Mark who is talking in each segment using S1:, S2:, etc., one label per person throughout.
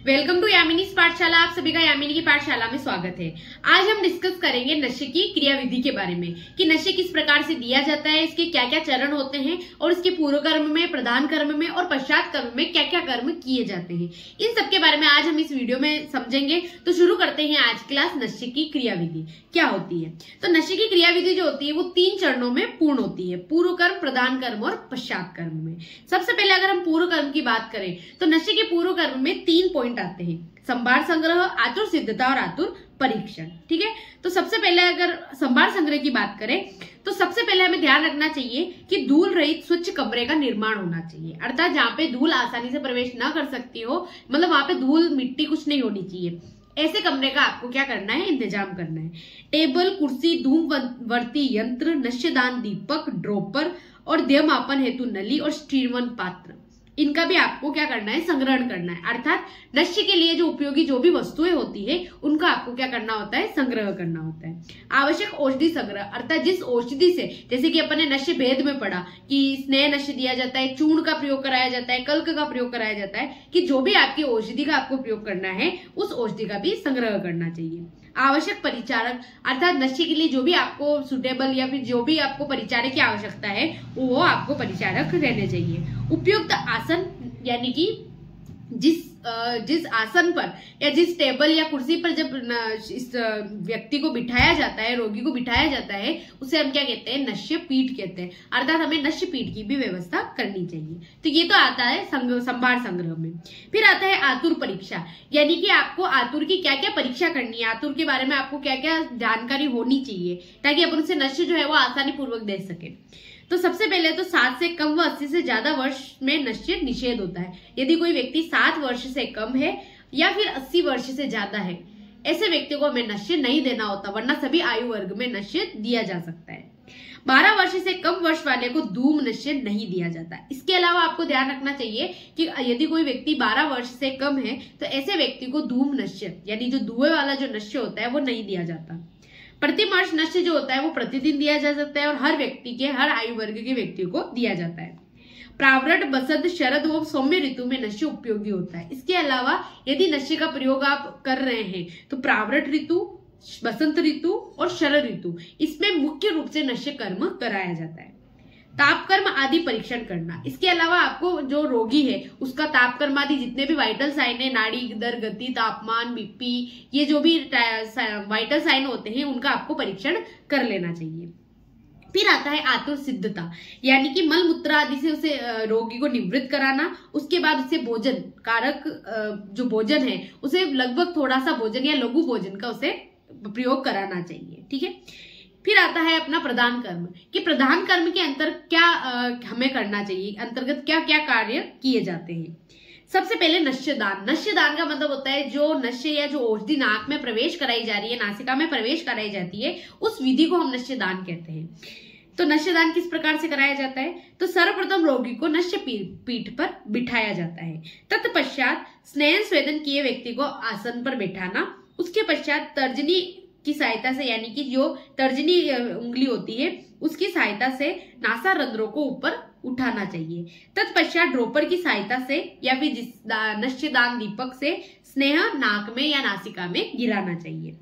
S1: Welcome to यामिनीज पाठशाला। आप सभी का यामिनी की पाठशाला में स्वागत है। आज हम डिस्कस करेंगे नशे की क्रियाविधि के बारे में कि नशे किस प्रकार से दिया जाता है, इसके क्या क्या चरण होते हैं और इसके पूर्व कर्म में, प्रधान कर्म में और पश्चात कर्म में क्या क्या कर्म किए जाते हैं, इन सब के बारे में आज हम इस वीडियो में समझेंगे। तो शुरू करते हैं आज क्लास। नशे की क्रियाविधि क्या होती है? तो नशे की क्रियाविधि जो होती है वो 3 चरणों में पूर्ण होती है, पूर्व कर्म, प्रधान कर्म और पश्चात कर्म में। सबसे पहले अगर हम पूर्व कर्म की बात करें तो नशे के पूर्व कर्म में 3 पॉइंट आते हैं: संभार संग्रह, आतुर सिद्धता और आतुर परीक्षण। ठीक है, तो सबसे पहले अगर संभार संग्रह की बात करें तो सबसे पहले हमें ध्यान रखना चाहिए कि धूल रहित स्वच्छ कमरे का निर्माण होना चाहिए, अर्थात जहां पे धूल आसानी से प्रवेश न कर सकती हो, मतलब वहां पे धूल मिट्टी कुछ नहीं होनी चाहिए। ऐसे कमरे का आपको क्या करना है, इंतजाम करना है। टेबल, कुर्सी, धूमवर्ती यंत्र, नश्यदान दीपक, ड्रॉपर और देहमापन हेतु नली और स्टीवन पात्र, इनका भी आपको क्या करना है, संग्रहण करना है। अर्थात नश्य के लिए जो उपयोगी जो भी वस्तुएं होती है उनका आपको क्या करना होता है, संग्रह करना होता है। आवश्यक औषधि संग्रह, अर्थात जिस औषधि से, जैसे कि अपन ने नश्य भेद में पढ़ा कि स्नेह नश्य दिया जाता है, चूर्ण का प्रयोग कराया जाता है, कल्क का प्रयोग कराया जाता है, कि जो भी आपकी औषधि का आपको प्रयोग करना है उस औषधि का भी संग्रह करना चाहिए। आवश्यक परिचारक, अर्थात नशे के लिए जो भी आपको सुटेबल या फिर जो भी आपको परिचारक की आवश्यकता है वो आपको परिचारक रहने चाहिए। उपयुक्त आसन, यानी कि जिस आसन पर या जिस टेबल या कुर्सी पर जब इस व्यक्ति को बिठाया जाता है, रोगी को बिठाया जाता है, उसे हम क्या कहते हैं, नश्य पीठ कहते हैं। अर्थात हमें नश्य पीठ की भी व्यवस्था करनी चाहिए। तो ये तो आता है संभार संग्रह में। फिर आता है आतुर परीक्षा, यानी कि आपको आतुर की क्या क्या परीक्षा करनी है, आतुर के बारे में आपको क्या क्या जानकारी होनी चाहिए ताकि अपन उसे नश्य जो है वो आसानी पूर्वक दे सके। तो सबसे पहले तो 7 से कम व 80 से ज्यादा वर्ष में नश्य निषेध होता है। यदि कोई व्यक्ति 7 वर्ष से कम है या फिर 80 वर्ष से ज्यादा है, ऐसे व्यक्ति को हमें नश्य नहीं देना होता, वरना सभी आयु वर्ग में नश्य दिया जा सकता है। 12 वर्ष से कम वर्ष वाले को धूम नश्य नहीं दिया जाता। इसके अलावा आपको ध्यान रखना चाहिए कि यदि कोई व्यक्ति 12 वर्ष से कम है तो ऐसे व्यक्ति को धूम नश्य, यानी जो धुएं वाला जो नश्य होता है वो नहीं दिया जाता। प्रतिमास नश्य जो होता है वो प्रतिदिन दिया जा सकता है और हर व्यक्ति के, हर आयु वर्ग के व्यक्ति को दिया जाता है। प्रावृट, बसंत, शरद व सौम्य ऋतु में नश्य उपयोगी होता है। इसके अलावा यदि नश्य का प्रयोग आप कर रहे हैं तो प्रावृट ऋतु, बसंत ऋतु और शरद ऋतु, इसमें मुख्य रूप से नश्य कर्म कराया जाता है। ताप कर्म आदि परीक्षण करना, इसके अलावा आपको जो रोगी है उसका ताप कर्म आदि जितने भी वाइटल साइन है, नाड़ी दर, गति, तापमान, बीपी, ये जो भी वाइटल साइन होते हैं उनका आपको परीक्षण कर लेना चाहिए। फिर आता है आतुर सिद्धता, यानी कि मल मूत्र आदि से उसे रोगी को निवृत्त कराना। उसके बाद उसे भोजन कारक जो भोजन है उसे लगभग थोड़ा सा भोजन या लघु भोजन का उसे प्रयोग कराना चाहिए। ठीक है, फिर आता है अपना प्रधान कर्म, कि प्रधान कर्म के अंतर क्या हमें करना चाहिए, अंतर्गत क्या क्या कार्य किए जाते हैं। सबसे पहले नश्यदान। नश्यदान का मतलब होता है जो नश्य या जो औषधि नाक में प्रवेश कराई जा रही है, नासिका में प्रवेश कराई जाती है, उस विधि को हम नश्यदान कहते हैं। तो नश्यदान किस प्रकार से कराया जाता है? तो सर्वप्रथम रोगी को नश्य पीठ पर बिठाया जाता है। तत्पश्चात स्नेह स्वेदन किए व्यक्ति को आसन पर बैठाना। उसके पश्चात तर्जनी की सहायता से, यानी कि जो तर्जनी उंगली होती है उसकी सहायता से नासा रंध्रों को ऊपर उठाना चाहिए। तत्पश्चात ड्रॉपर की सहायता से या फिर नश्यदान दीपक से स्नेह नाक में या नासिका में गिराना चाहिए।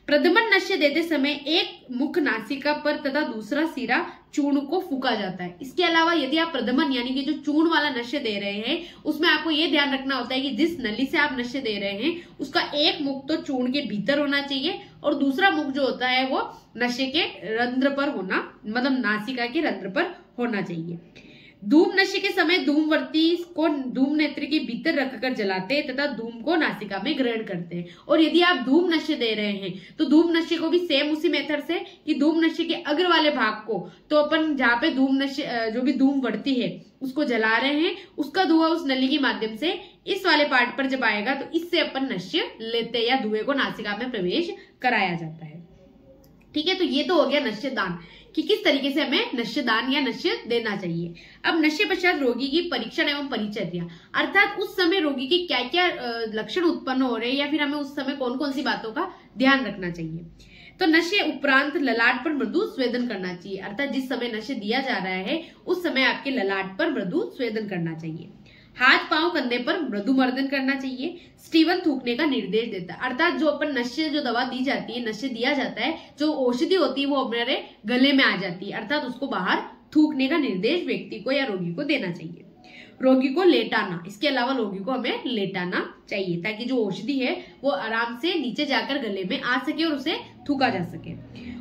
S1: प्रदमन नश्य देते समय एक मुख नासिका पर तथा दूसरा सिरा चूर्ण को फूका जाता है। इसके अलावा यदि आप प्रदमन यानी कि जो चूर्ण वाला नश्य दे रहे हैं उसमें आपको ये ध्यान रखना होता है कि जिस नली से आप नश्य दे रहे हैं उसका एक मुख तो चूर्ण के भीतर होना चाहिए और दूसरा मुख जो होता है वो नशे के रंध्र पर होना, मतलब नासिका के रंध्र पर होना चाहिए। धूम नशे के समय धूमवर्ती को धूम नेत्र के भीतर रखकर जलाते तथा धूम को नासिका में ग्रहण करते हैं। और यदि आप धूम नशे दे रहे हैं तो धूम नशे को भी सेम उसी मेथड से कि धूम नशे के अग्र वाले भाग को तो अपन जहाँ पे धूम नशे जो भी धूम बढ़ती है उसको जला रहे हैं, उसका धुआं उस नली के माध्यम से इस वाले पार्ट पर जब आएगा तो इससे अपन नश्य लेते या धुएं को नासिका में प्रवेश कराया जाता है। ठीक है, तो ये तो हो गया नश्यदान कि किस तरीके से हमें नश्यदान या नश्य देना चाहिए। अब नश्य पश्चात रोगी की परीक्षण एवं परिचर्या, अर्थात उस समय रोगी के क्या क्या लक्षण उत्पन्न हो रहे हैं या फिर हमें उस समय कौन कौन सी बातों का ध्यान रखना चाहिए। तो नशे उपरांत ललाट पर मृदु स्वेदन करना चाहिए, अर्थात जिस समय नशे दिया जा रहा है उस समय आपके ललाट पर मृदु स्वेदन करना चाहिए। हाथ पांव कंधे पर मृदु मर्दन करना चाहिए। स्टीवन थूकने का निर्देश देता है, अर्थात जो अपन नशे जो दवा दी जाती है, नशे दिया जाता है, जो औषधि होती है वो हमारे गले में आ जाती है, अर्थात उसको बाहर थूकने का निर्देश व्यक्ति को या रोगी को देना चाहिए। रोगी को लेटाना, इसके अलावा रोगी को हमें लेटाना चाहिए ताकि जो औषधि है वो आराम से नीचे जाकर गले में आ सके और उसे थूका जा सके।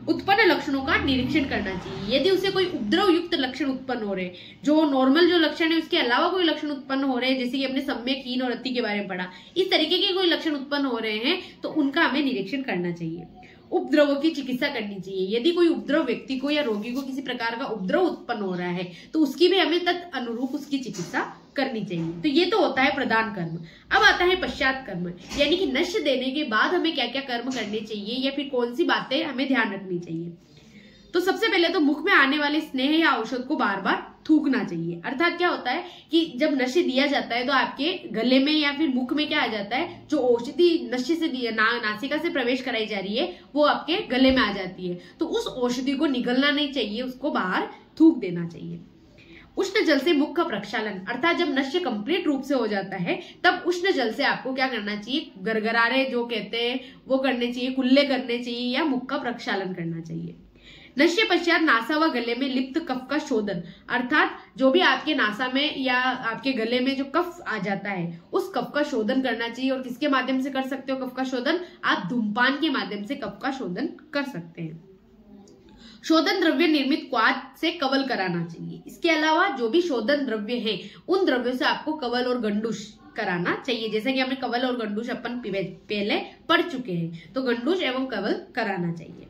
S1: उत्पन्न लक्षणों का निरीक्षण करना चाहिए, यदि उसे कोई उपद्रव युक्त लक्षण उत्पन्न हो रहे, जो नॉर्मल जो लक्षण है उसके अलावा कोई लक्षण उत्पन्न हो रहे हैं, जैसे कि अपने सम्यक हीन और अति के बारे में पढ़ा, इस तरीके के कोई लक्षण उत्पन्न हो रहे हैं तो उनका हमें निरीक्षण करना चाहिए। उपद्रवों की चिकित्सा करनी चाहिए, यदि कोई उपद्रव व्यक्ति को या रोगी को किसी प्रकार का उपद्रव उत्पन्न हो रहा है तो उसकी भी हमें तत् अनुरूप उसकी चिकित्सा करनी चाहिए। तो ये तो होता है प्रदान कर्म। अब आता है पश्चात कर्म, यानी कि नश्य देने के बाद हमें क्या क्या कर्म करने चाहिए या फिर कौन सी बातें हमें ध्यान रखनी चाहिए। तो सबसे पहले तो मुख में आने वाले स्नेह या औषध को बार बार थूकना चाहिए, अर्थात क्या होता है कि जब नशे दिया जाता है तो आपके गले में या फिर मुख में क्या आ जाता है, जो औषधि नशे से नासिका से प्रवेश कराई जा रही है वो आपके गले में आ जाती है, तो उस औषधि को निगलना नहीं चाहिए, उसको बाहर थूक देना चाहिए। उष्ण जल से मुख का प्रक्षालन, अर्थात जब नशे कंप्लीट रूप से हो जाता है तब उष्ण जल से आपको क्या करना चाहिए, गरगरारे जो कहते हैं वो करने चाहिए, कुल्ले करने चाहिए या मुख का प्रक्षालन करना चाहिए। नशे पश्चात नासा व गले में लिप्त कफ का शोधन, अर्थात जो भी आपके नासा में या आपके गले में जो कफ आ जाता है उस कफ का शोधन करना चाहिए। और किसके माध्यम से कर सकते हो कफ का शोधन, आप धूमपान के माध्यम से कफ का शोधन कर सकते हैं। शोधन द्रव्य निर्मित क्वाथ से कवल कराना चाहिए, इसके अलावा जो भी शोधन द्रव्य है उन द्रव्यों से आपको कवल और गंडूश कराना चाहिए, जैसे कि हमने कवल और गंडूश अपन पहले पढ़ चुके हैं, तो गंडूश एवं कवल कराना चाहिए।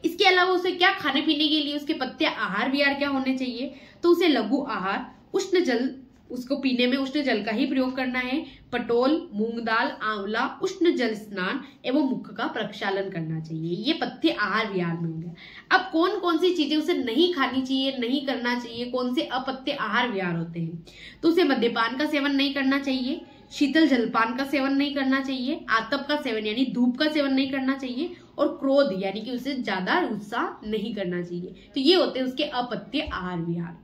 S1: इसके अलावा उसे क्या खाने पीने के लिए उसके पथ्य आहार विहार क्या होने चाहिए, तो उसे लघु आहार, उष्ण जल, उसको पीने में उष्ण जल का ही प्रयोग करना है, पटोल, मूंग दाल, आंवला, उष्ण जल स्नान एवं मुख का प्रक्षालन करना चाहिए। ये पथ्य आहार विहार में हो गया। अब कौन कौन सी चीजें उसे नहीं खानी चाहिए, नहीं करना चाहिए, कौन से अपथ्य आहार विहार होते हैं, तो उसे मद्यपान का सेवन नहीं करना चाहिए, शीतल जलपान का सेवन नहीं करना चाहिए, आतप का सेवन यानी धूप का सेवन नहीं करना चाहिए, और क्रोध यानी कि उसे ज्यादा उत्साह नहीं करना चाहिए। तो ये होते हैं उसके अपथ्य आहार विहार।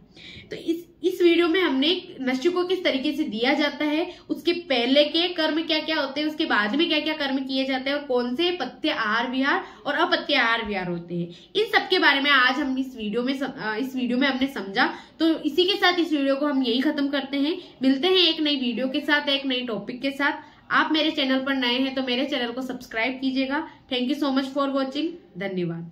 S1: तो इस वीडियो में हमने नशे को किस तरीके से दिया जाता है, उसके पहले के कर्म क्या क्या होते हैं, उसके बाद में क्या क्या कर्म किए जाते हैं और कौन से पथ्य आहार विहार और अपथ्य आहार विहार होते हैं, इन सब के बारे में आज हम इस वीडियो में हमने समझा। तो इसी के साथ इस वीडियो को हम यही खत्म करते हैं। मिलते हैं एक नई वीडियो के साथ, एक नई टॉपिक के साथ। आप मेरे चैनल पर नए हैं तो मेरे चैनल को सब्सक्राइब कीजिएगा। Thank you so much for watching. धन्यवाद।